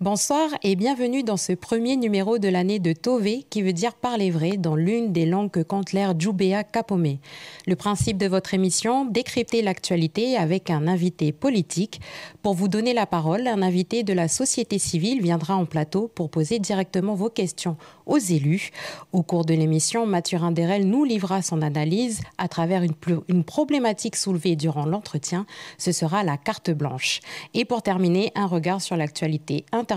Bonsoir et bienvenue dans ce premier numéro de l'année de Tové, qui veut dire parler vrai dans l'une des langues que compte l'ère Djoubéa Kapomé. Le principe de votre émission, décrypter l'actualité avec un invité politique. Pour vous donner la parole, un invité de la société civile viendra en plateau pour poser directement vos questions aux élus. Au cours de l'émission, Mathurin Derel nous livrera son analyse à travers une problématique soulevée durant l'entretien. Ce sera la carte blanche. Et pour terminer, un regard sur l'actualité internationale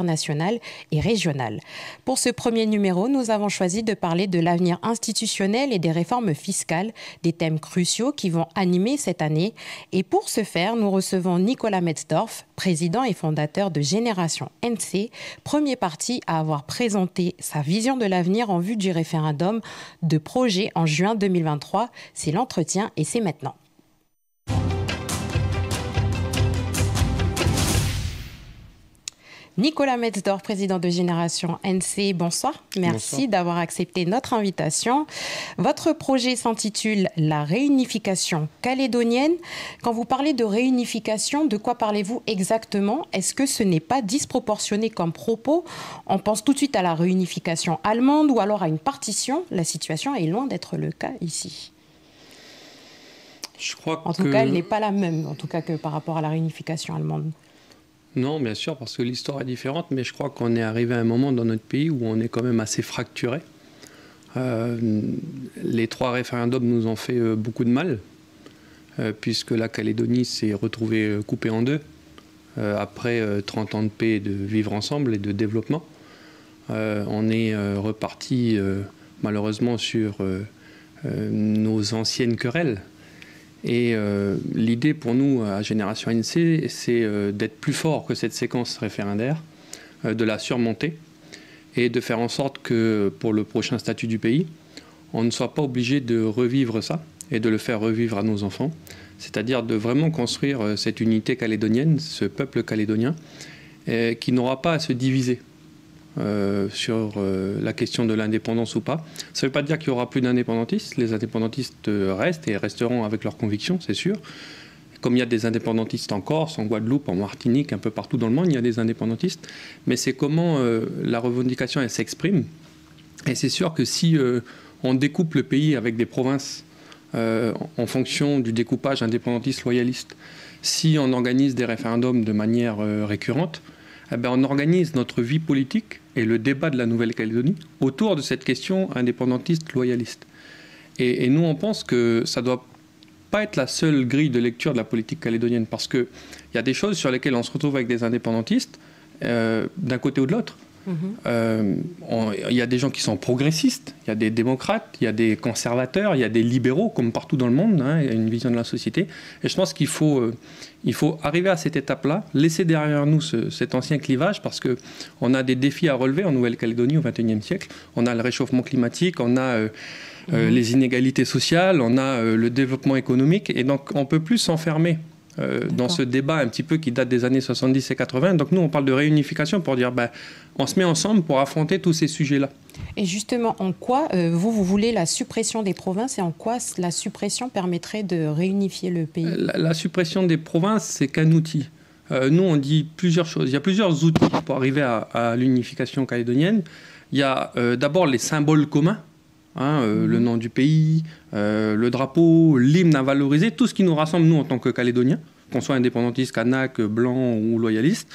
et régionale. Pour ce premier numéro, nous avons choisi de parler de l'avenir institutionnel et des réformes fiscales, des thèmes cruciaux qui vont animer cette année. Et pour ce faire, nous recevons Nicolas Metzdorf, président et fondateur de Génération NC, premier parti à avoir présenté sa vision de l'avenir en vue du référendum de projet en juin 2023. C'est l'entretien et c'est maintenant. Nicolas Metzdorf, président de Génération NC, bonsoir. Merci d'avoir accepté notre invitation. Votre projet s'intitule « La réunification calédonienne ». Quand vous parlez de réunification, de quoi parlez-vous exactement? Est-ce que ce n'est pas disproportionné comme propos? On pense tout de suite à la réunification allemande ou alors à une partition. La situation est loin d'être le cas ici. Je crois en tout cas, elle n'est pas la même, en tout cas, que par rapport à la réunification allemande. Non, bien sûr, parce que l'histoire est différente, mais je crois qu'on est arrivé à un moment dans notre pays où on est quand même assez fracturé. Les 3 référendums nous ont fait beaucoup de mal, puisque la Calédonie s'est retrouvée coupée en 2, après 30 ans de paix et de vivre ensemble et de développement. On est reparti malheureusement sur nos anciennes querelles. Et l'idée pour nous, à Génération NC, c'est d'être plus fort que cette séquence référendaire, de la surmonter et de faire en sorte que pour le prochain statut du pays, on ne soit pas obligé de revivre ça et de le faire revivre à nos enfants. C'est-à-dire de vraiment construire cette unité calédonienne, ce peuple calédonien, qui n'aura pas à se diviser sur la question de l'indépendance ou pas. Ça ne veut pas dire qu'il n'y aura plus d'indépendantistes. Les indépendantistes restent et resteront avec leurs convictions, c'est sûr. Comme il y a des indépendantistes en Corse, en Guadeloupe, en Martinique, un peu partout dans le monde, il y a des indépendantistes. Mais c'est comment la revendication elle s'exprime. Et c'est sûr que si on découpe le pays avec des provinces en fonction du découpage indépendantiste-loyaliste, si on organise des référendums de manière récurrente, eh bien, on organise notre vie politique et le débat de la Nouvelle-Calédonie autour de cette question indépendantiste-loyaliste. Et nous, on pense que ça ne doit pas être la seule grille de lecture de la politique calédonienne, parce qu'il y a des choses sur lesquelles on se retrouve avec des indépendantistes d'un côté ou de l'autre. Il y a des gens qui sont progressistes, il y a des démocrates, il y a des conservateurs, il y a des libéraux, comme partout dans le monde, hein, il y a une vision de la société. Et je pense qu'il faut arriver à cette étape-là, laisser derrière nous cet ancien clivage, parce qu'on a des défis à relever en Nouvelle-Calédonie au XXIe siècle. On a le réchauffement climatique, on a les inégalités sociales, on a le développement économique, et donc on ne peut plus s'enfermer dans ce débat un petit peu qui date des années 70 et 80. Donc nous, on parle de réunification pour dire on se met ensemble pour affronter tous ces sujets-là. Et justement, en quoi vous voulez la suppression des provinces et en quoi la suppression permettrait de réunifier le pays? La suppression des provinces, c'est qu'un outil. Nous, on dit plusieurs choses. Il y a plusieurs outils pour arriver à l'unification calédonienne. Il y a d'abord les symboles communs. Le nom du pays, le drapeau, l'hymne à valoriser, tout ce qui nous rassemble, nous, en tant que Calédoniens, qu'on soit indépendantiste, kanak, blanc ou loyaliste.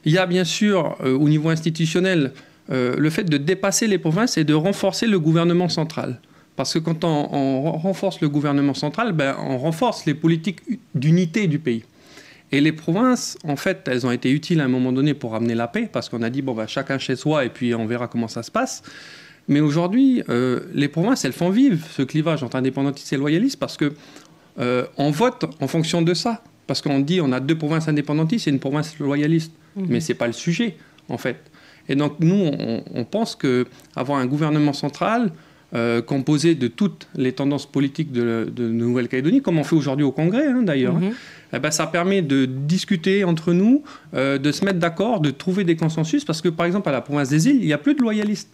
Il y a bien sûr, au niveau institutionnel, le fait de dépasser les provinces et de renforcer le gouvernement central. Parce que quand on renforce le gouvernement central, on renforce les politiques d'unité du pays. Et les provinces, en fait, elles ont été utiles à un moment donné pour amener la paix, parce qu'on a dit, chacun chez soi, et puis on verra comment ça se passe. Mais aujourd'hui, les provinces, elles font vivre ce clivage entre indépendantistes et loyalistes parce qu'on vote en fonction de ça. Parce qu'on dit on a 2 provinces indépendantistes et une province loyaliste. Mais ce n'est pas le sujet, en fait. Et donc, nous, on pense qu'avoir un gouvernement central composé de toutes les tendances politiques de Nouvelle-Calédonie, comme on fait aujourd'hui au Congrès, d'ailleurs, ça permet de discuter entre nous, de se mettre d'accord, de trouver des consensus. Parce que, par exemple, à la province des îles, il n'y a plus de loyalistes.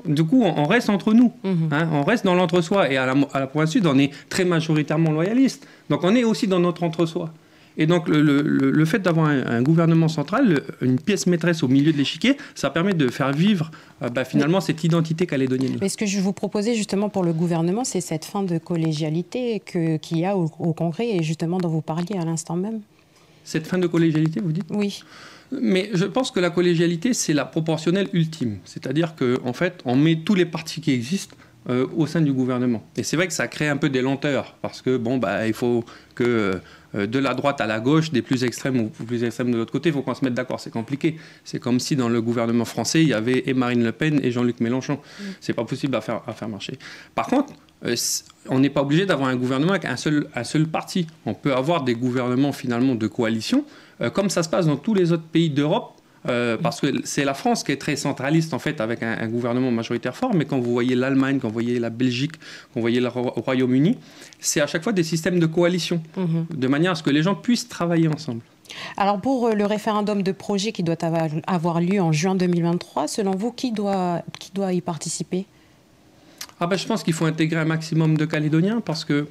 Du coup, on reste entre nous, on reste dans l'entre-soi. Et à la province sud, on est très majoritairement loyaliste. Donc on est aussi dans notre entre-soi. Et donc, le fait d'avoir un gouvernement central, une pièce maîtresse au milieu de l'échiquier, ça permet de faire vivre finalement cette identité calédonienne. Mais ce que je vous proposais justement pour le gouvernement, c'est cette fin de collégialité qu'il y a au Congrès et justement dont vous parliez à l'instant même. Cette fin de collégialité, vous dites ? Oui. Mais je pense que la collégialité, c'est la proportionnelle ultime. C'est-à-dire qu'en fait, on met tous les partis qui existent au sein du gouvernement. Et c'est vrai que ça crée un peu des lenteurs, parce que il faut que de la droite à la gauche, des plus extrêmes ou plus extrêmes de l'autre côté, il faut qu'on se mette d'accord. C'est compliqué. C'est comme si dans le gouvernement français, il y avait et Marine Le Pen et Jean-Luc Mélenchon. C'est pas possible à faire marcher. Par contre, on n'est pas obligé d'avoir un gouvernement avec un seul parti. On peut avoir des gouvernements finalement de coalition, comme ça se passe dans tous les autres pays d'Europe. Parce que c'est la France qui est très centraliste en fait avec un gouvernement majoritaire fort, mais quand vous voyez l'Allemagne, quand vous voyez la Belgique, quand vous voyez le Royaume-Uni, c'est à chaque fois des systèmes de coalition, de manière à ce que les gens puissent travailler ensemble. Alors pour le référendum de projet qui doit avoir lieu en juin 2023, selon vous, qui doit y participer ? Je pense qu'il faut intégrer un maximum de Calédoniens parce que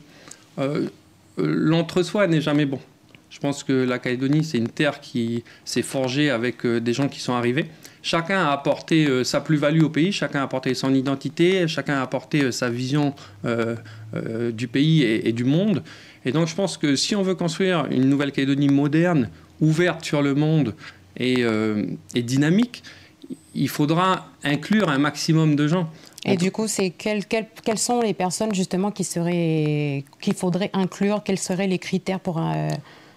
l'entre-soi n'est jamais bon. Je pense que la Calédonie, c'est une terre qui s'est forgée avec des gens qui sont arrivés. Chacun a apporté sa plus-value au pays, chacun a apporté son identité, chacun a apporté sa vision du pays et du monde. Et donc je pense que si on veut construire une Nouvelle-Calédonie moderne, ouverte sur le monde et dynamique, il faudra inclure un maximum de gens. Et du coup, quelles sont les personnes justement qu'il faudrait inclure? Quels seraient les critères pour...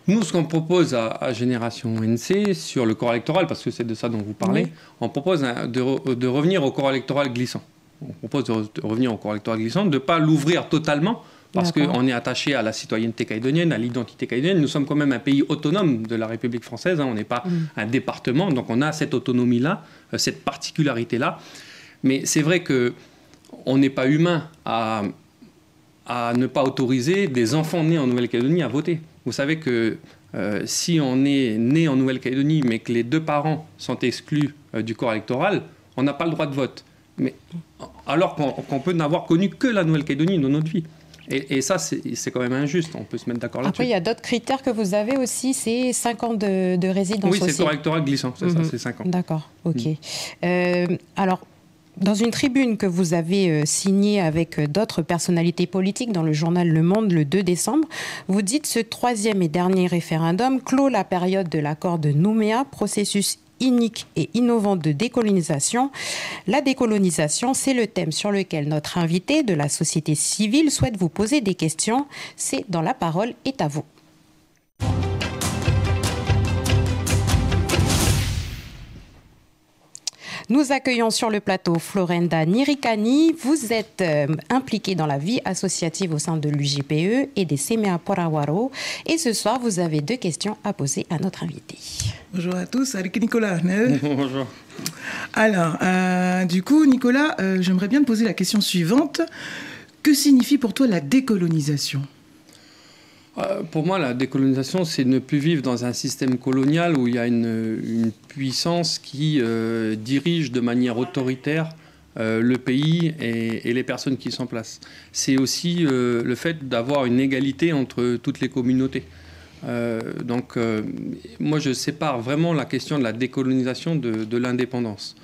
Nous, ce qu'on propose à Génération NC sur le corps électoral, parce que c'est de ça dont vous parlez, on propose de revenir au corps électoral glissant. On propose de revenir au corps électoral glissant, de ne pas l'ouvrir totalement, parce qu'on est attaché à la citoyenneté calédonienne, à l'identité calédonienne. Nous sommes quand même un pays autonome de la République française, on n'est pas un département, donc on a cette autonomie-là, cette particularité-là. Mais c'est vrai qu'on n'est pas humain à ne pas autoriser des enfants nés en Nouvelle-Calédonie à voter. Vous savez que si on est né en Nouvelle-Calédonie, mais que les deux parents sont exclus du corps électoral, on n'a pas le droit de vote. Mais, alors qu'on peut n'avoir connu que la Nouvelle-Calédonie dans notre vie. Et ça, c'est quand même injuste. On peut se mettre d'accord là-dessus. Après, il y a d'autres critères que vous avez aussi. C'est 5 ans de résidence aussi. Oui, c'est corps électoral glissant. C'est ça, c'est 5 ans. D'accord, ok. Alors, dans une tribune que vous avez signée avec d'autres personnalités politiques dans le journal Le Monde le 2 décembre, vous dites « Ce troisième et dernier référendum clôt la période de l'accord de Nouméa, processus unique et innovant de décolonisation. La décolonisation, c'est le thème sur lequel notre invité de la société civile souhaite vous poser des questions. C'est dans La Parole est à vous. » Nous accueillons sur le plateau Florenda Nirikani. Vous êtes impliquée dans la vie associative au sein de l'UJPE et des Semea Porawaro. Et ce soir, vous avez 2 questions à poser à notre invité. Bonjour à tous, avec Nicolas. Bonjour. Alors, du coup, Nicolas, j'aimerais bien te poser la question suivante. Que signifie pour toi la décolonisation ? Pour moi, la décolonisation, c'est ne plus vivre dans un système colonial où il y a une puissance qui dirige de manière autoritaire le pays et les personnes qui sont en place. C'est aussi le fait d'avoir une égalité entre toutes les communautés. Moi, je sépare vraiment la question de la décolonisation de l'indépendance.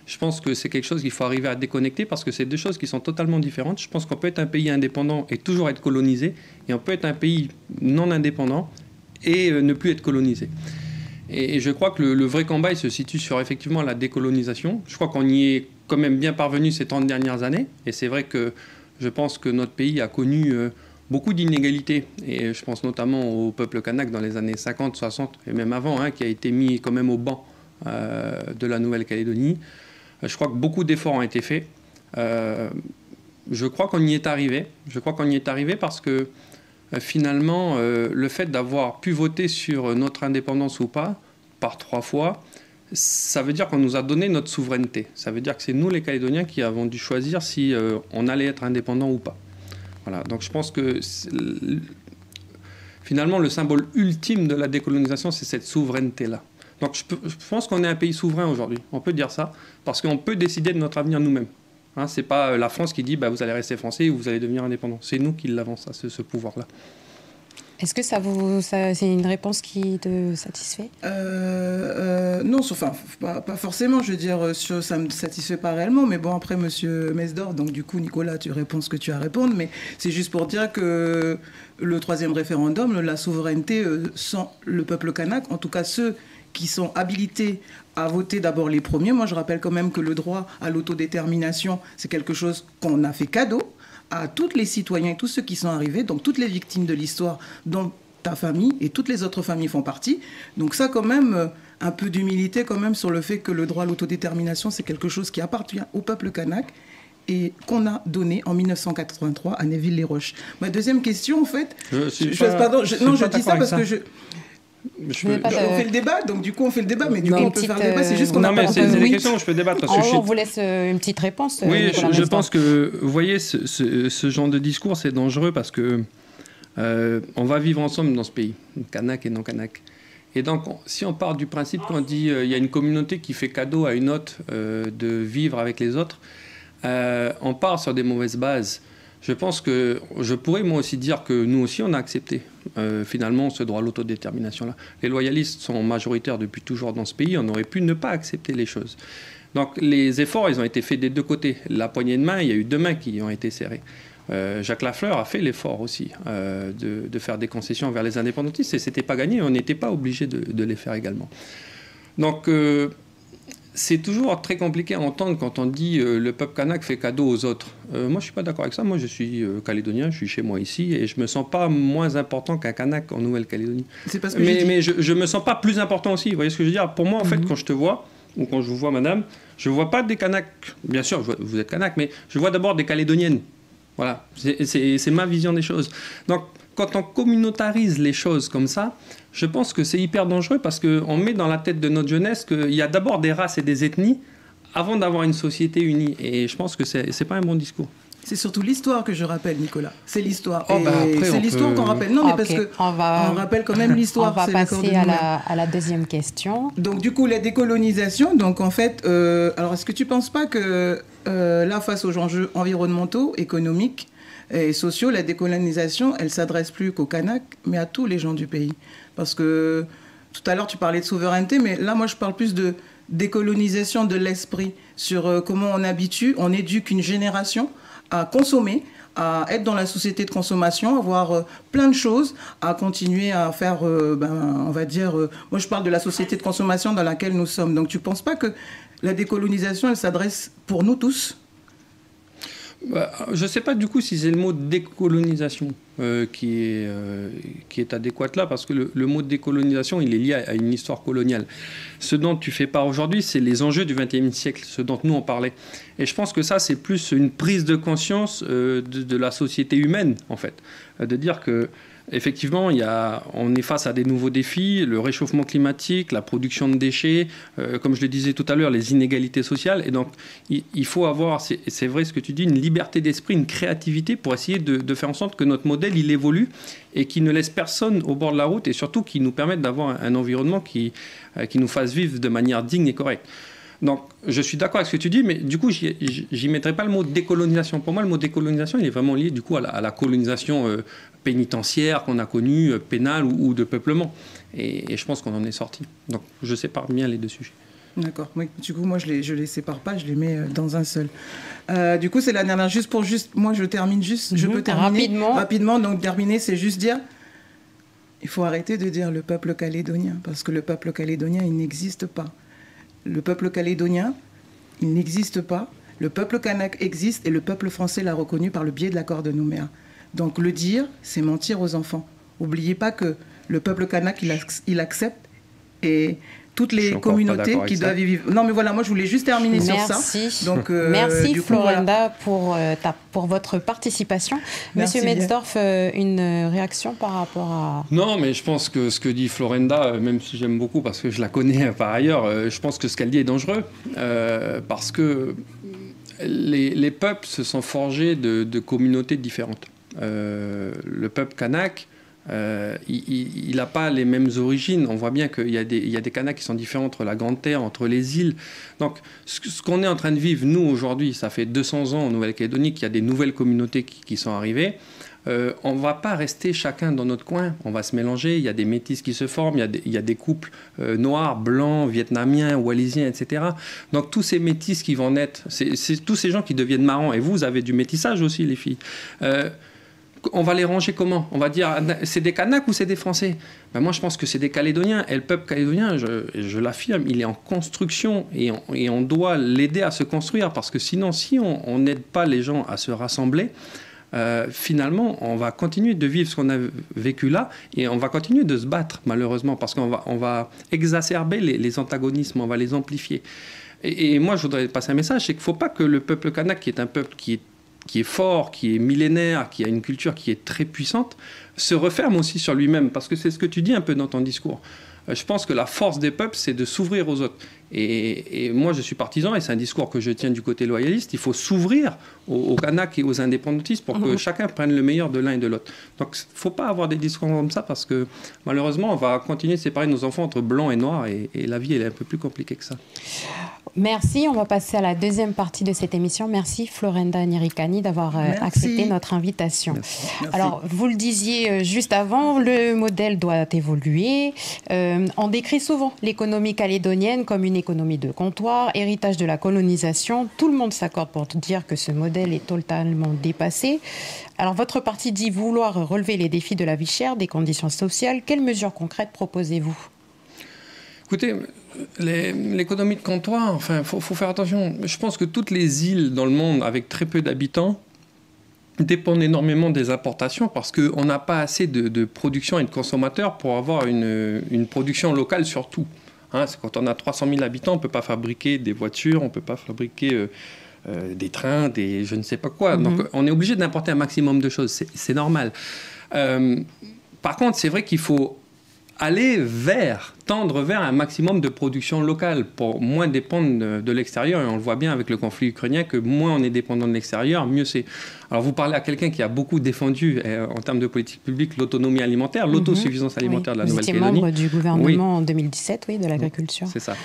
Je pense que c'est quelque chose qu'il faut arriver à déconnecter parce que c'est 2 choses qui sont totalement différentes. Je pense qu'on peut être un pays indépendant et toujours être colonisé, et on peut être un pays non indépendant et ne plus être colonisé. Et je crois que le vrai combat, il se situe sur effectivement la décolonisation. Je crois qu'on y est quand même bien parvenu ces 30 dernières années, et c'est vrai que je pense que notre pays a connu beaucoup d'inégalités, et je pense notamment au peuple kanak dans les années 50, 60, et même avant, qui a été mis quand même au banc de la Nouvelle-Calédonie. Je crois que beaucoup d'efforts ont été faits. Je crois qu'on y est arrivé. Je crois qu'on y est arrivé parce que finalement, le fait d'avoir pu voter sur notre indépendance ou pas, par 3 fois, ça veut dire qu'on nous a donné notre souveraineté. Ça veut dire que c'est nous, les Calédoniens, qui avons dû choisir si on allait être indépendant ou pas. Voilà. Donc je pense que finalement, le symbole ultime de la décolonisation, c'est cette souveraineté-là. Donc je pense qu'on est un pays souverain aujourd'hui, on peut dire ça, parce qu'on peut décider de notre avenir nous-mêmes. Ce n'est pas la France qui dit vous allez rester français ou vous allez devenir indépendant. C'est nous qui l'avons, ce pouvoir-là. Est-ce que c'est une réponse qui te satisfait? Non, enfin, pas forcément, je veux dire, ça ne me satisfait pas réellement, mais bon, après, monsieur Mesdor, donc du coup, Nicolas, tu réponds ce que tu as à répondre, mais c'est juste pour dire que le 3e référendum, la souveraineté sans le peuple kanak, en tout cas ceux qui sont habilités à voter d'abord les premiers. Moi, je rappelle quand même que le droit à l'autodétermination, c'est quelque chose qu'on a fait cadeau à tous les citoyens et tous ceux qui sont arrivés, donc toutes les victimes de l'histoire dont ta famille et toutes les autres familles font partie. Donc ça, quand même, un peu d'humilité quand même sur le fait que le droit à l'autodétermination, c'est quelque chose qui appartient au peuple kanak et qu'on a donné en 1983 à Néville-les-Roches. Ma deuxième question, en fait... Je dis ça parce que on fait le débat, donc du coup on fait le débat, mais du coup on peut faire le débat, c'est juste qu'on a pas... Non, mais c'est des questions où je peux débattre. Parce que on vous laisse une petite réponse. Oui, je pense que, vous voyez, ce genre de discours, c'est dangereux parce que on va vivre ensemble dans ce pays, kanak et non kanak. Et donc, si on part du principe qu'on dit il y a une communauté qui fait cadeau à une autre de vivre avec les autres, on part sur des mauvaises bases. Je pense que je pourrais moi aussi dire que nous aussi on a accepté finalement ce droit à l'autodétermination-là. Les loyalistes sont majoritaires depuis toujours dans ce pays, on aurait pu ne pas accepter les choses. Donc les efforts, ils ont été faits des deux côtés. La poignée de main, il y a eu 2 mains qui ont été serrées. Jacques Lafleur a fait l'effort aussi de faire des concessions vers les indépendantistes et c'était pas gagné, on n'était pas obligé de les faire également. Donc c'est toujours très compliqué à entendre quand on dit le peuple kanak fait cadeau aux autres. Moi, je ne suis pas d'accord avec ça. Moi, je suis calédonien, je suis chez moi ici et je ne me sens pas moins important qu'un kanak en Nouvelle-Calédonie. C'est pas ce que mais je ne me sens pas plus important aussi. Vous voyez ce que je veux dire? Pour moi, en fait, quand je te vois, ou quand je vous vois, madame, je ne vois pas des kanaks. Bien sûr, vous êtes kanak, mais je vois d'abord des calédoniennes. Voilà, c'est ma vision des choses. Donc, quand on communautarise les choses comme ça, je pense que c'est hyper dangereux parce qu'on met dans la tête de notre jeunesse qu'il y a d'abord des races et des ethnies avant d'avoir une société unie. Et je pense que c'est pas un bon discours. C'est surtout l'histoire que je rappelle, Nicolas. C'est l'histoire. C'est l'histoire qu'on rappelle. Non, mais parce qu'on rappelle quand même l'histoire. On va passer à la deuxième question. Donc, du coup, la décolonisation. Donc, en fait, alors, est-ce que tu ne penses pas que là, face aux enjeux environnementaux, économiques et sociaux, la décolonisation, elle ne s'adresse plus qu'aux Kanaks, mais à tous les gens du pays? Parce que tout à l'heure, tu parlais de souveraineté, mais là, moi, je parle plus de décolonisation de l'esprit, sur comment on éduque une génération à consommer, à être dans la société de consommation, à voir plein de choses, à continuer à faire, on va dire... moi, je parle de la société de consommation dans laquelle nous sommes. Donc, tu ne penses pas que la décolonisation, elle s'adresse pour nous tous? Je ne sais pas du coup si c'est le mot décolonisation qui est adéquat là, parce que le mot décolonisation, il est lié à une histoire coloniale. Ce dont tu fais part aujourd'hui, c'est les enjeux du XXe siècle, ce dont nous on parlait. Et je pense que ça, c'est plus une prise de conscience de la société humaine, en fait. De dire que effectivement, on est face à des nouveaux défis, le réchauffement climatique, la production de déchets, comme je le disais tout à l'heure, les inégalités sociales. Et donc, il faut avoir, c'est vrai ce que tu dis, une liberté d'esprit, une créativité pour essayer de faire en sorte que notre modèle, il évolue et qu'il ne laisse personne au bord de la route et surtout qu'il nous permette d'avoir un environnement qui nous fasse vivre de manière digne et correcte. Donc, je suis d'accord avec ce que tu dis, mais du coup, j'y mettrai pas le mot décolonisation. Pour moi, le mot décolonisation, il est vraiment lié du coup à la colonisation pénitentiaire qu'on a connue, pénale ou de peuplement. Et je pense qu'on en est sorti. Donc, je sépare bien les deux sujets. D'accord. Oui. Du coup, moi, je les sépare pas, je les mets dans un seul. Du coup, c'est la dernière. Moi, je termine juste. Je peux terminer rapidement. Donc, terminer, c'est juste dire. Il faut arrêter de dire le peuple calédonien, parce que le peuple calédonien, il n'existe pas. Le peuple calédonien, il n'existe pas. Le peuple kanak existe et le peuple français l'a reconnu par le biais de l'accord de Nouméa. Donc le dire, c'est mentir aux enfants. N'oubliez pas que le peuple kanak, il accepte et toutes les communautés qui doivent y vivre. Non, mais voilà, moi je voulais juste terminer sur ça. Donc, merci Florenda pour votre participation. Merci Monsieur Metzdorf, une réaction par rapport à... Non, mais je pense que ce que dit Florenda, même si j'aime beaucoup parce que je la connais par ailleurs, je pense que ce qu'elle dit est dangereux parce que les peuples se sont forgés de communautés différentes. Le peuple kanak, il n'a pas les mêmes origines. On voit bien qu'il y a des Kanaks qui sont différents entre la Grande Terre, entre les îles. Donc, ce qu'on est en train de vivre, nous, aujourd'hui, ça fait 200 ans en Nouvelle-Calédonie qu'il y a des nouvelles communautés qui sont arrivées. on ne va pas rester chacun dans notre coin, on va se mélanger, il y a des métis qui se forment, il y a des couples noirs, blancs, vietnamiens, wallisiens, etc. Donc tous ces métis qui vont naître, c'est tous ces gens qui deviennent marrants, et vous avez du métissage aussi les filles. On va les ranger comment? On va dire, c'est des Kanaks ou c'est des Français? Ben moi, je pense que c'est des Calédoniens. Et le peuple calédonien, je l'affirme, il est en construction et on doit l'aider à se construire. Parce que sinon, si on n'aide pas les gens à se rassembler, finalement, on va continuer de vivre ce qu'on a vécu là et on va continuer de se battre, malheureusement, parce qu'on va exacerber les antagonismes, on va les amplifier. Et moi, je voudrais passer un message, c'est qu'il ne faut pas que le peuple kanak, qui est un peuple qui est fort, qui est millénaire, qui a une culture qui est très puissante, se referme aussi sur lui-même, parce que c'est ce que tu dis un peu dans ton discours. Je pense que la force des peuples, c'est de s'ouvrir aux autres. Et moi, je suis partisan, et c'est un discours que je tiens du côté loyaliste, il faut s'ouvrir aux Kanaks et aux indépendantistes pour que chacun prenne le meilleur de l'un et de l'autre. Donc, il ne faut pas avoir des discours comme ça, parce que malheureusement, on va continuer de séparer nos enfants entre blancs et noirs, et la vie, elle est un peu plus compliquée que ça. Merci, on va passer à la deuxième partie de cette émission. Merci Florenda Nirikani d'avoir accepté notre invitation. Merci. Alors, vous le disiez juste avant, le modèle doit évoluer. On décrit souvent l'économie calédonienne comme une économie de comptoir, héritage de la colonisation. Tout le monde s'accorde pour dire que ce modèle est totalement dépassé. Alors, votre parti dit vouloir relever les défis de la vie chère, des conditions sociales. Quelles mesures concrètes proposez-vous ? Écoutez, l'économie de comptoir, enfin, faut faire attention. Je pense que toutes les îles dans le monde avec très peu d'habitants dépendent énormément des importations parce qu'on n'a pas assez de production et de consommateurs pour avoir une production locale sur tout. Hein, c'est quand on a 300 000 habitants, on ne peut pas fabriquer des voitures, on ne peut pas fabriquer des trains, je ne sais pas quoi. Donc on est obligé d'importer un maximum de choses, c'est normal. Par contre, c'est vrai qu'il faut tendre vers un maximum de production locale pour moins dépendre de l'extérieur. Et on le voit bien avec le conflit ukrainien que moins on est dépendant de l'extérieur, mieux c'est. Alors vous parlez à quelqu'un qui a beaucoup défendu en termes de politique publique l'autonomie alimentaire, l'autosuffisance alimentaire de la Nouvelle-Calédonie. Vous étiez membre du gouvernement en 2017, de l'agriculture. C'est ça.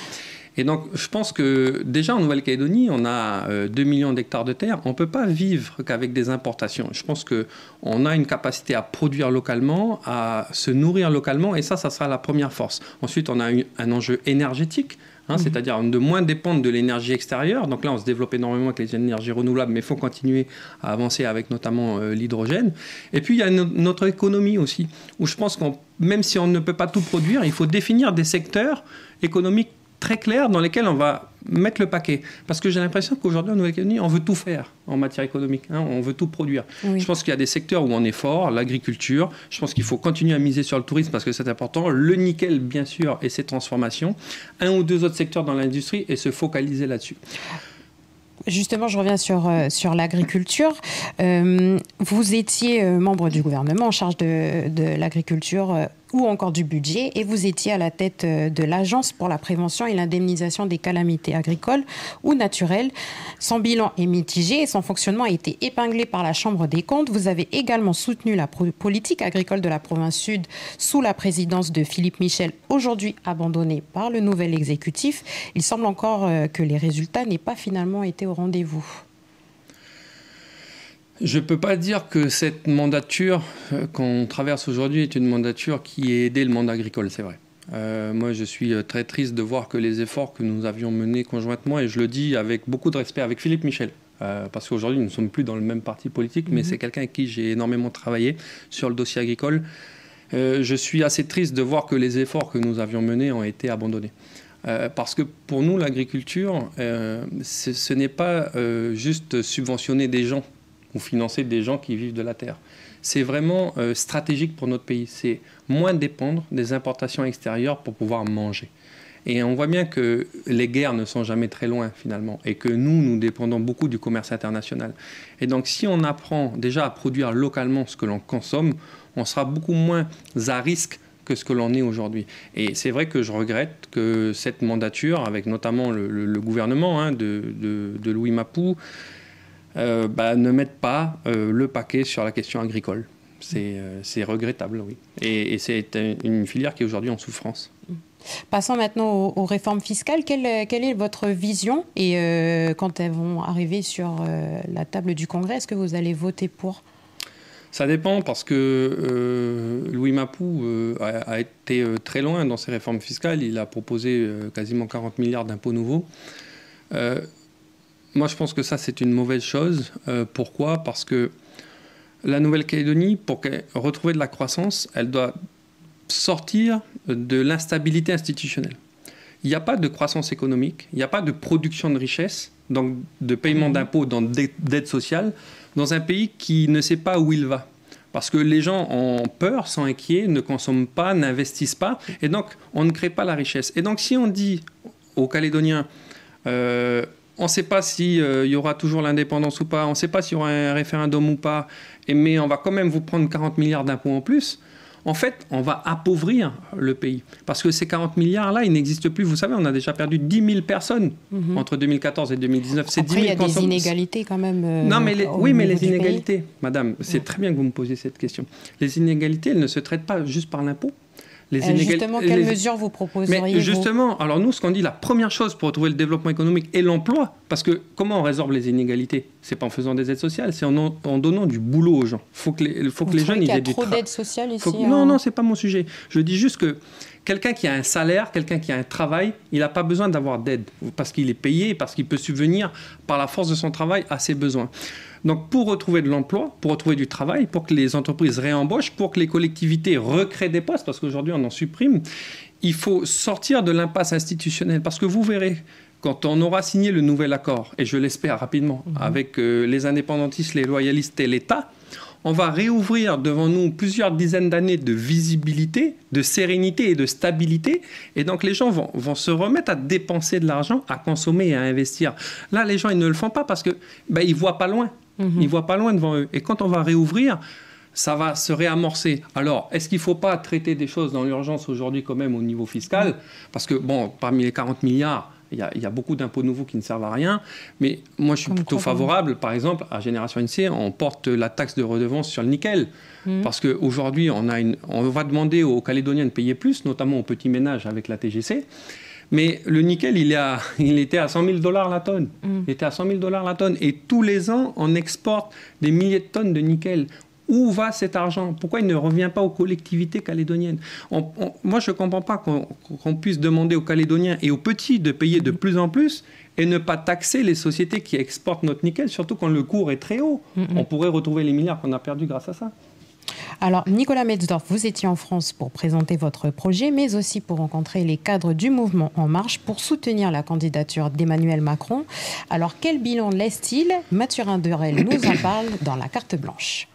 Et donc, je pense que déjà en Nouvelle-Calédonie, on a 2 millions d'hectares de terre. On ne peut pas vivre qu'avec des importations. Je pense qu'on a une capacité à produire localement, à se nourrir localement, et ça sera la première force. Ensuite, on a un enjeu énergétique, c'est-à-dire de moins dépendre de l'énergie extérieure. Donc là, on se développe énormément avec les énergies renouvelables, mais il faut continuer à avancer avec notamment l'hydrogène. Et puis, il y a notre économie aussi, où je pense que même si on ne peut pas tout produire, il faut définir des secteurs économiques très clairs dans lesquels on va mettre le paquet. Parce que j'ai l'impression qu'aujourd'hui, en Nouvelle-Calédonie, on veut tout faire en matière économique. On veut tout produire. Oui. Je pense qu'il y a des secteurs où on est fort, l'agriculture. Je pense qu'il faut continuer à miser sur le tourisme parce que c'est important. Le nickel, bien sûr, et ses transformations. Un ou deux autres secteurs dans l'industrie et se focaliser là-dessus. Justement, je reviens sur l'agriculture. Vous étiez membre du gouvernement en charge de l'agriculture ou encore du budget, et vous étiez à la tête de l'Agence pour la prévention et l'indemnisation des calamités agricoles ou naturelles. Son bilan est mitigé et son fonctionnement a été épinglé par la Chambre des comptes. Vous avez également soutenu la politique agricole de la province sud sous la présidence de Philippe Michel, aujourd'hui abandonnée par le nouvel exécutif. Il semble encore que les résultats n'aient pas finalement été au rendez-vous. Je ne peux pas dire que cette mandature qu'on traverse aujourd'hui est une mandature qui ait aidé le monde agricole, c'est vrai. Moi, je suis très triste de voir que les efforts que nous avions menés conjointement, et je le dis avec beaucoup de respect, avec Philippe Michel, parce qu'aujourd'hui, nous ne sommes plus dans le même parti politique, mais c'est quelqu'un avec qui j'ai énormément travaillé sur le dossier agricole. Je suis assez triste de voir que les efforts que nous avions menés ont été abandonnés. Parce que pour nous, l'agriculture, ce n'est pas juste subventionner des gens ou financer des gens qui vivent de la terre. C'est vraiment stratégique pour notre pays. C'est moins dépendre des importations extérieures pour pouvoir manger. Et on voit bien que les guerres ne sont jamais très loin, finalement, et que nous dépendons beaucoup du commerce international. Et donc, si on apprend déjà à produire localement ce que l'on consomme, on sera beaucoup moins à risque que ce que l'on est aujourd'hui. Et c'est vrai que je regrette que cette mandature, avec notamment le gouvernement de Louis Mapou, ne mettent pas le paquet sur la question agricole. C'est regrettable, oui. Et c'est une filière qui est aujourd'hui en souffrance. Passons maintenant aux réformes fiscales. Quelle est votre vision ? Et quand elles vont arriver sur la table du Congrès, est-ce que vous allez voter pour ? Ça dépend parce que Louis Mapou a été très loin dans ses réformes fiscales. Il a proposé quasiment 40 milliards d'impôts nouveaux. Moi, je pense que ça, c'est une mauvaise chose. Pourquoi ? Parce que la Nouvelle-Calédonie, pour retrouver de la croissance, elle doit sortir de l'instabilité institutionnelle. Il n'y a pas de croissance économique, il n'y a pas de production de richesse, donc de paiement d'impôts, d'aide sociale, dans un pays qui ne sait pas où il va. Parce que les gens ont peur, sont inquiets, ne consomment pas, n'investissent pas, et donc on ne crée pas la richesse. Et donc si on dit aux Calédoniens, on ne sait pas s'il y aura toujours l'indépendance ou pas, on ne sait pas s'il y aura un référendum ou pas, mais on va quand même vous prendre 40 milliards d'impôts en plus, en fait, on va appauvrir le pays. Parce que ces 40 milliards-là, ils n'existent plus. Vous savez, on a déjà perdu 10 000 personnes entre 2014 et 2019. C'est après, il y a des inégalités quand même. Non, mais les inégalités, madame, c'est très bien que vous me posiez cette question. Les inégalités, elles ne se traitent pas juste par l'impôt. Justement, quelles mesures vous proposeriez-vous ? Justement, alors nous, ce qu'on dit, la première chose pour retrouver le développement économique et l'emploi, parce que comment on résorbe les inégalités ? C'est pas en faisant des aides sociales, c'est en donnant du boulot aux gens. Faut que les jeunes ils aient du trop d'aides sociales ici. Non, c'est pas mon sujet. Je dis juste que quelqu'un qui a un salaire, quelqu'un qui a un travail, il n'a pas besoin d'avoir d'aide parce qu'il est payé, parce qu'il peut subvenir par la force de son travail à ses besoins. Donc pour retrouver de l'emploi, pour retrouver du travail, pour que les entreprises réembauchent, pour que les collectivités recréent des postes, parce qu'aujourd'hui on en supprime, il faut sortir de l'impasse institutionnelle. Parce que vous verrez, quand on aura signé le nouvel accord, et je l'espère rapidement, avec les indépendantistes, les loyalistes et l'État, on va réouvrir devant nous plusieurs dizaines d'années de visibilité, de sérénité et de stabilité. Et donc, les gens vont se remettre à dépenser de l'argent, à consommer et à investir. Là, les gens, ils ne le font pas parce qu'ils ne voient pas loin. Ils ne voient pas loin devant eux. Et quand on va réouvrir, ça va se réamorcer. Alors, est-ce qu'il ne faut pas traiter des choses dans l'urgence aujourd'hui quand même au niveau fiscal ? Parce que, bon, parmi les 40 milliards, il y a beaucoup d'impôts nouveaux qui ne servent à rien. Mais moi, je suis plutôt favorable. Par exemple, à Génération NC, on porte la taxe de redevance sur le nickel. Parce qu'aujourd'hui, on va demander aux Calédoniens de payer plus, notamment aux petits ménages avec la TGC. Mais le nickel, il était à 100 000 $ la tonne. Il était à 100 000 $ la tonne. Et tous les ans, on exporte des milliers de tonnes de nickel. Où va cet argent ? Pourquoi il ne revient pas aux collectivités calédoniennes ? Moi, je ne comprends pas qu'on puisse demander aux Calédoniens et aux petits de payer de plus en plus et ne pas taxer les sociétés qui exportent notre nickel, surtout quand le cours est très haut. On pourrait retrouver les milliards qu'on a perdus grâce à ça. Alors, Nicolas Metzdorf, vous étiez en France pour présenter votre projet, mais aussi pour rencontrer les cadres du mouvement En Marche pour soutenir la candidature d'Emmanuel Macron. Alors, quel bilan laisse-t-il ? Mathurin Derel nous en parle dans la carte blanche.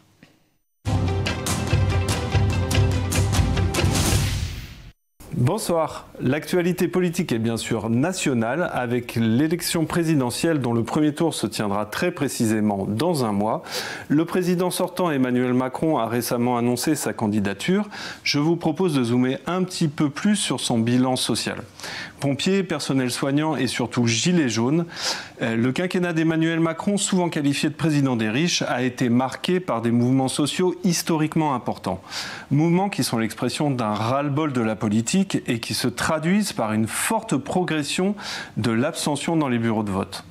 Bonsoir. L'actualité politique est bien sûr nationale avec l'élection présidentielle dont le premier tour se tiendra très précisément dans un mois. Le président sortant Emmanuel Macron a récemment annoncé sa candidature. Je vous propose de zoomer un petit peu plus sur son bilan social. Pompiers, personnel soignant et surtout gilets jaunes, le quinquennat d'Emmanuel Macron, souvent qualifié de président des riches, a été marqué par des mouvements sociaux historiquement importants. Mouvements qui sont l'expression d'un ras-le-bol de la politique et qui se traduisent par une forte progression de l'abstention dans les bureaux de vote.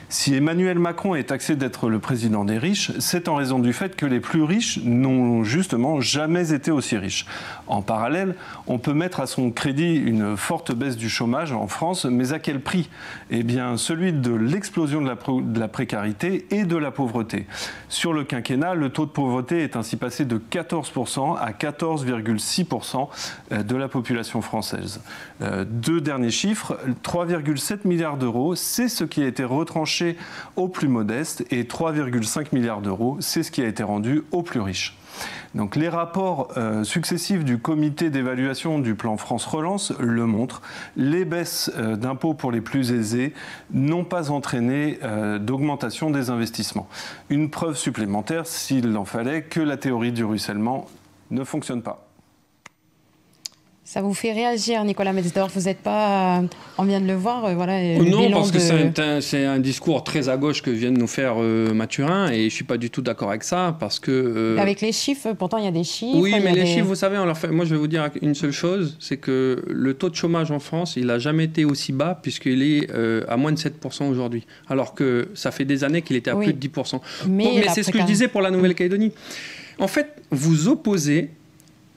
Si Emmanuel Macron est taxé d'être le président des riches, c'est en raison du fait que les plus riches n'ont justement jamais été aussi riches. En parallèle, on peut mettre à son crédit une forte baisse du chômage en France, mais à quel prix ? Eh bien, celui de l'explosion de la précarité et de la pauvreté. Sur le quinquennat, le taux de pauvreté est ainsi passé de 14% à 14,6% de la population française. Deux derniers chiffres, 3,7 milliards d'euros, c'est ce qui a été retranché aux plus modestes et 3,5 milliards d'euros, c'est ce qui a été rendu aux plus riches. Donc les rapports successifs du comité d'évaluation du plan France Relance le montrent. Les baisses d'impôts pour les plus aisés n'ont pas entraîné d'augmentation des investissements. Une preuve supplémentaire, s'il en fallait, que la théorie du ruissellement ne fonctionne pas. Ça vous fait réagir, Nicolas Metzdorf ? Vous n'êtes pas... on vient de le voir, voilà. Non, parce que c'est un discours très à gauche que vient de nous faire Mathurin, et je ne suis pas du tout d'accord avec ça, parce que... Avec les chiffres, pourtant il y a des chiffres... Oui, mais les chiffres, vous savez, moi je vais vous dire une seule chose, c'est que le taux de chômage en France, il n'a jamais été aussi bas, puisqu'il est à moins de 7% aujourd'hui, alors que ça fait des années qu'il était à plus de 10%. Mais c'est ce que je disais pour la Nouvelle-Calédonie. En fait, vous opposez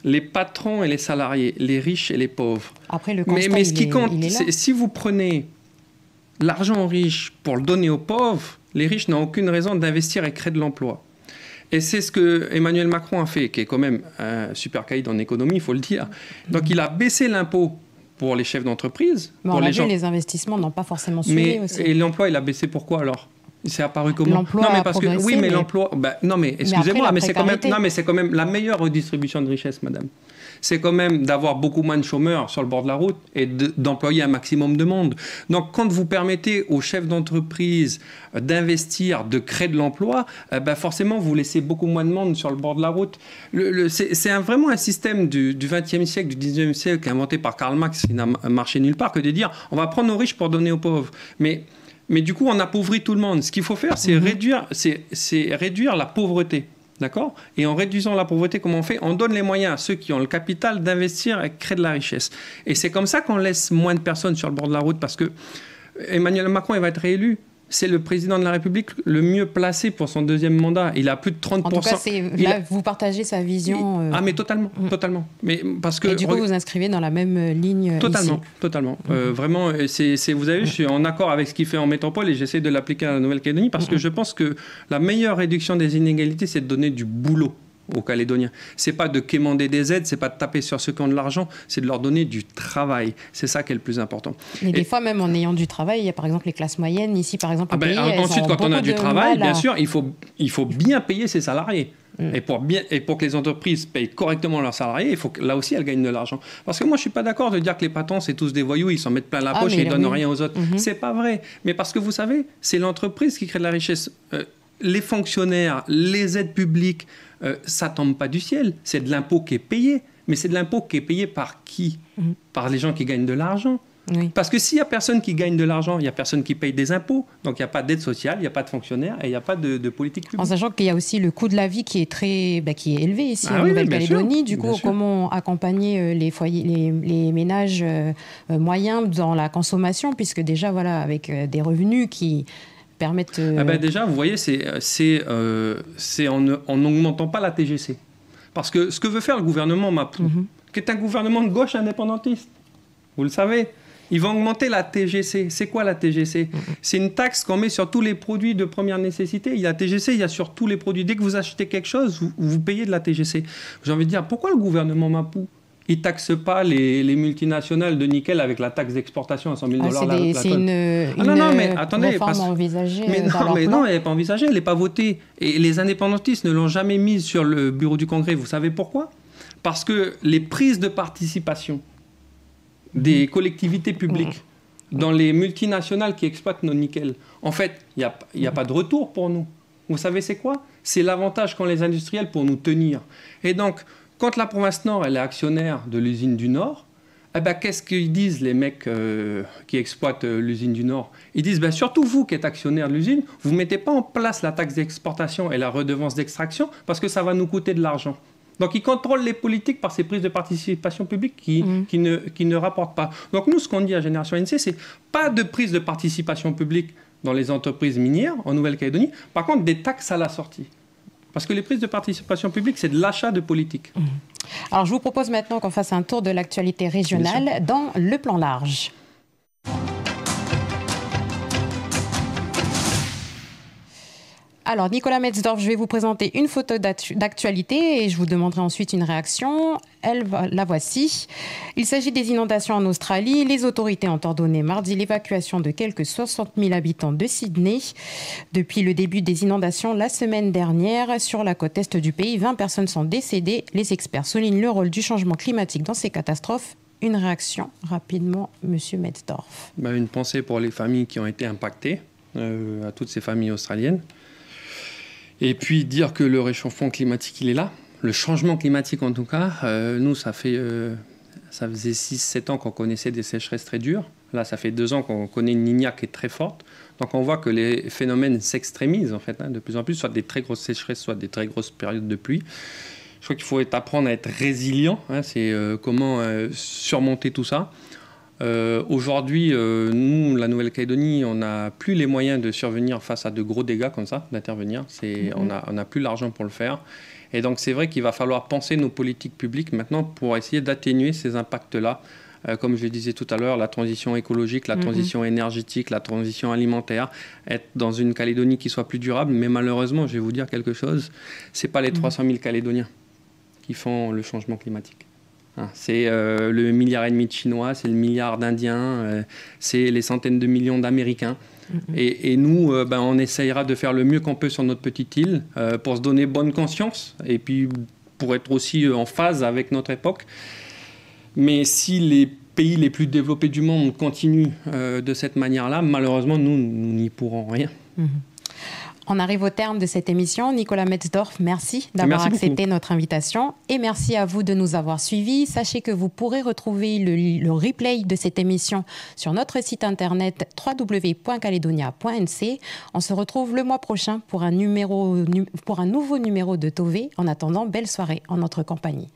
les patrons et les salariés, les riches et les pauvres. Après, le constat, mais ce qui compte, il est là. c'est si vous prenez l'argent aux riches pour le donner aux pauvres, les riches n'ont aucune raison d'investir et créer de l'emploi. Et c'est ce que Emmanuel Macron a fait, qui est quand même un super caïd en économie, il faut le dire. Donc il a baissé l'impôt pour les chefs d'entreprise. Mais pour on a les vu, gens. les investissements n'ont pas forcément suivi aussi. Et l'emploi, il a baissé pourquoi alors? Il s'est apparu comment? L'emploi Non, mais a parce que progressé, oui, mais mais- l'emploi. Non, mais excusez-moi, après, mais la précarité. c'est quand même la meilleure redistribution de richesse, madame. C'est quand même d'avoir beaucoup moins de chômeurs sur le bord de la route et d'employer un maximum de monde. Donc, quand vous permettez aux chefs d'entreprise d'investir, de créer de l'emploi, forcément, vous laissez beaucoup moins de monde sur le bord de la route. C'est vraiment un système du XXe siècle, du XIXe siècle, inventé par Karl Marx, qui n'a marché nulle part, que de dire on va prendre aux riches pour donner aux pauvres. Mais du coup, on appauvrit tout le monde. Ce qu'il faut faire, c'est réduire la pauvreté. D'accord? Et en réduisant la pauvreté, comment on fait? On donne les moyens à ceux qui ont le capital d'investir et créer de la richesse. Et c'est comme ça qu'on laisse moins de personnes sur le bord de la route, parce que Emmanuel Macron, il va être réélu. C'est le président de la République le mieux placé pour son deuxième mandat. Il a plus de 30%. En tout cas, là, vous partagez sa vision. Ah, mais totalement, totalement. Mais parce que, et du coup, vous inscrivez dans la même ligne totalement, ici. totalement. Vraiment, vous avez vu, je suis en accord avec ce qu'il fait en métropole et j'essaie de l'appliquer à la Nouvelle-Calédonie parce que je pense que la meilleure réduction des inégalités, c'est de donner du boulot aux Calédoniens. C'est pas de quémander des aides, c'est pas de taper sur ceux qui ont de l'argent, c'est de leur donner du travail. C'est ça qui est le plus important. Mais des fois, même en ayant du travail, il y a par exemple les classes moyennes. Ici, par exemple, au pays, ensuite, quand on a du travail, bien sûr, il faut bien payer ses salariés. Et pour que les entreprises payent correctement leurs salariés, il faut que là aussi elles gagnent de l'argent. Parce que moi, je suis pas d'accord de dire que les patrons, c'est tous des voyous, ils s'en mettent plein la poche et ils donnent rien aux autres. C'est pas vrai. Mais parce que vous savez, c'est l'entreprise qui crée de la richesse. Les fonctionnaires, les aides publiques, ça tombe pas du ciel. C'est de l'impôt qui est payé. Mais c'est de l'impôt qui est payé par qui? Par les gens qui gagnent de l'argent. Oui. Parce que s'il n'y a personne qui gagne de l'argent, il n'y a personne qui paye des impôts. Donc il n'y a pas d'aide sociale, il n'y a pas de fonctionnaires et il n'y a pas de politique publique. En sachant qu'il y a aussi le coût de la vie qui est qui est élevé ici en oui, Nouvelle-Calédonie. Du bien coup, sûr. comment accompagner les foyers, les ménages moyens dans la consommation, puisque déjà, voilà, avec des revenus qui permettent... Déjà, vous voyez, c'est en n'augmentant pas la TGC. Parce que ce que veut faire le gouvernement Mapou, qui est un gouvernement de gauche indépendantiste, vous le savez, ils vont augmenter la TGC. C'est quoi la TGC? C'est une taxe qu'on met sur tous les produits de première nécessité. Il y a la TGC, il y a sur tous les produits. Dès que vous achetez quelque chose, vous payez de la TGC. J'ai envie de dire, pourquoi le gouvernement Mapou il ne taxe pas les multinationales de nickel avec la taxe d'exportation à 100 000 $. C'est une réforme envisagée. Non, elle n'est pas envisagée, elle n'est pas votée. Et les indépendantistes ne l'ont jamais mise sur le bureau du Congrès. Vous savez pourquoi? Parce que les prises de participation des collectivités publiques dans les multinationales qui exploitent nos nickels, en fait, il n'y a pas de retour pour nous. Vous savez c'est quoi? C'est l'avantage qu'ont les industriels pour nous tenir. Et donc, quand la province Nord elle est actionnaire de l'usine du Nord, qu'est-ce qu'ils disent les mecs qui exploitent l'usine du Nord? Ils disent, surtout vous qui êtes actionnaire de l'usine, vous ne mettez pas en place la taxe d'exportation et la redevance d'extraction parce que ça va nous coûter de l'argent. Donc, ils contrôlent les politiques par ces prises de participation publique qui ne rapportent pas. Donc, nous, ce qu'on dit à Génération ANC, c'est pas de prise de participation publique dans les entreprises minières en Nouvelle-Calédonie. Par contre, des taxes à la sortie. Parce que les prises de participation publique, c'est de l'achat de politique. Alors, je vous propose maintenant qu'on fasse un tour de l'actualité régionale dans le plan large. Alors, Nicolas Metzdorf, je vais vous présenter une photo d'actualité et je vous demanderai ensuite une réaction. La voici. Il s'agit des inondations en Australie. Les autorités ont ordonné mardi l'évacuation de quelques 60 000 habitants de Sydney. Depuis le début des inondations la semaine dernière, sur la côte est du pays, 20 personnes sont décédées. Les experts soulignent le rôle du changement climatique dans ces catastrophes. Une réaction rapidement, Monsieur Metzdorf. Une pensée pour les familles qui ont été impactées, à toutes ces familles australiennes. Et puis dire que le réchauffement climatique, il est là. Le changement climatique, en tout cas, nous, ça faisait 6-7 ans qu'on connaissait des sécheresses très dures. Là, ça fait 2 ans qu'on connaît une Niña qui est très forte. Donc, on voit que les phénomènes s'extrémisent, en fait, de plus en plus, soit des très grosses sécheresses, soit des très grosses périodes de pluie. Je crois qu'il faut apprendre à être résilient. C'est comment surmonter tout ça. Aujourd'hui, nous, la Nouvelle-Calédonie, on n'a plus les moyens de survenir face à de gros dégâts comme ça, d'intervenir. On n'a plus l'argent pour le faire. Et donc, c'est vrai qu'il va falloir penser nos politiques publiques maintenant pour essayer d'atténuer ces impacts-là. Comme je le disais tout à l'heure, la transition écologique, la transition énergétique, la transition alimentaire, être dans une Calédonie qui soit plus durable. Mais malheureusement, je vais vous dire quelque chose, ce n'est pas les 300 000 Calédoniens qui font le changement climatique. C'est le milliard et demi de Chinois, c'est le milliard d'Indiens, c'est les centaines de millions d'Américains. Et nous, on essayera de faire le mieux qu'on peut sur notre petite île pour se donner bonne conscience et puis pour être aussi en phase avec notre époque. Mais si les pays les plus développés du monde continuent de cette manière-là, malheureusement, nous n'y pourrons rien. On arrive au terme de cette émission. Nicolas Metzdorf, merci d'avoir accepté notre invitation et merci à vous de nous avoir suivis. Sachez que vous pourrez retrouver le replay de cette émission sur notre site internet www.caledonia.nc. On se retrouve le mois prochain pour un nouveau numéro de Tové. En attendant, belle soirée en notre compagnie.